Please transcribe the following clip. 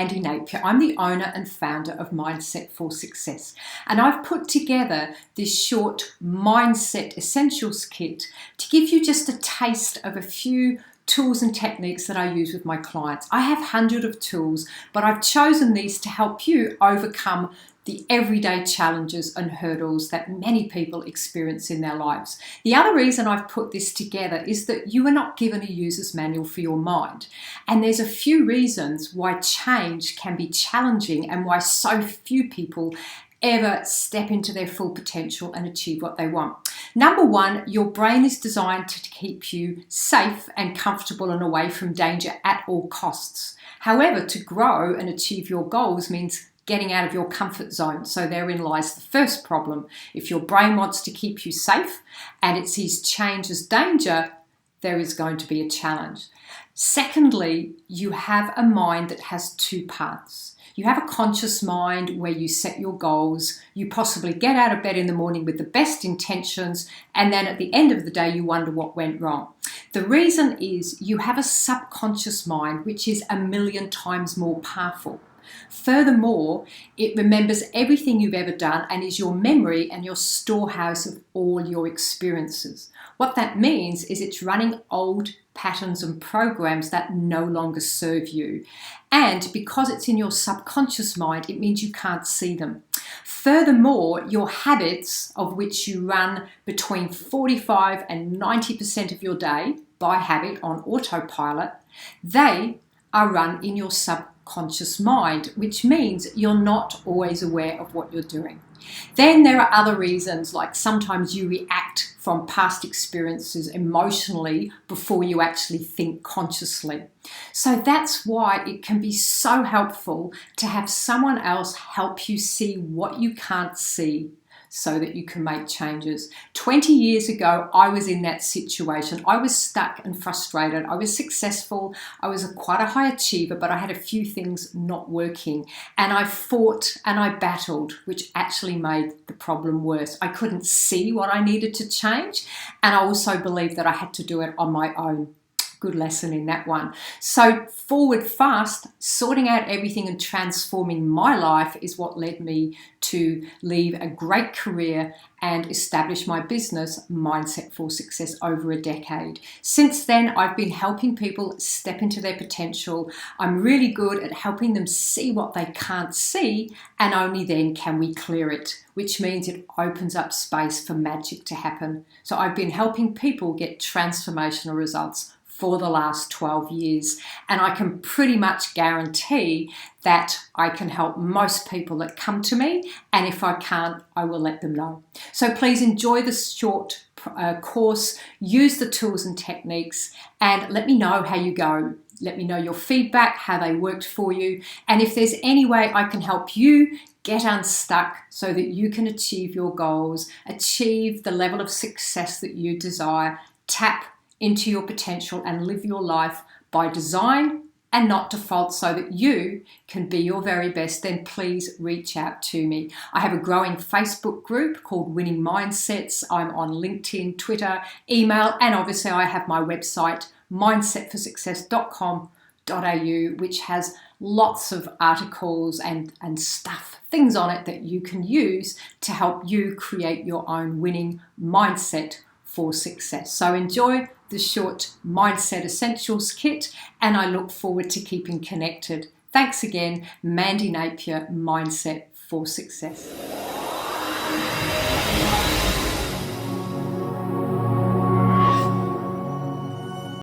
Mandy Napier. I'm the owner and founder of Mindset for Success, and I've put together this short Mindset Essentials kit to give you just a taste of a few tools and techniques that I use with my clients. I have hundreds of tools, but I've chosen these to help you overcome the everyday challenges and hurdles that many people experience in their lives. The other reason I've put this together is that you are not given a user's manual for your mind. And there's a few reasons why change can be challenging and why so few people ever step into their full potential and achieve what they want. Number one, your brain is designed to keep you safe and comfortable and away from danger at all costs. However, to grow and achieve your goals means getting out of your comfort zone. So therein lies the first problem. If your brain wants to keep you safe and it sees change as danger, there is going to be a challenge. Secondly, you have a mind that has two parts. You have a conscious mind where you set your goals, you possibly get out of bed in the morning with the best intentions, and then at the end of the day you wonder what went wrong. The reason is you have a subconscious mind which is 1,000,000 times more powerful. Furthermore, it remembers everything you've ever done and is your memory and your storehouse of all your experiences. What that means is it's running old patterns and programs that no longer serve you. And because it's in your subconscious mind, it means you can't see them. Furthermore, your habits, of which you run between 45 and 90% of your day by habit on autopilot, they are run in your subconscious mind, which means you're not always aware of what you're doing. Then there are other reasons, like sometimes you react from past experiences emotionally before you actually think consciously. So that's why it can be so helpful to have someone else help you see what you can't see, so that you can make changes. 20 years ago, I was in that situation. I was stuck and frustrated. I was successful. I was quite a high achiever, but I had a few things not working. And I fought and I battled, which actually made the problem worse. I couldn't see what I needed to change. And I also believed that I had to do it on my own. Good lesson in that one. So forward fast, sorting out everything and transforming my life is what led me to leave a great career and establish my business, Mindset for Success, over a decade. Since then, I've been helping people step into their potential. I'm really good at helping them see what they can't see, and only then can we clear it, which means it opens up space for magic to happen. So I've been helping people get transformational results for the last 12 years. And I can pretty much guarantee that I can help most people that come to me. And if I can't, I will let them know. So please enjoy this short course, use the tools and techniques, and let me know how you go. Let me know your feedback, how they worked for you. And if there's any way I can help you get unstuck so that you can achieve your goals, achieve the level of success that you desire, tap into your potential and live your life by design and not default so that you can be your very best, then please reach out to me. I have a growing Facebook group called Winning Mindsets. I'm on LinkedIn, Twitter, email, and obviously I have my website, mindsetforsuccess.com.au, which has lots of articles and stuff, things on it that you can use to help you create your own winning mindset for success. So enjoy the short Mindset Essentials kit, and I look forward to keeping connected. Thanks again, Mandy Napier, Mindset for Success.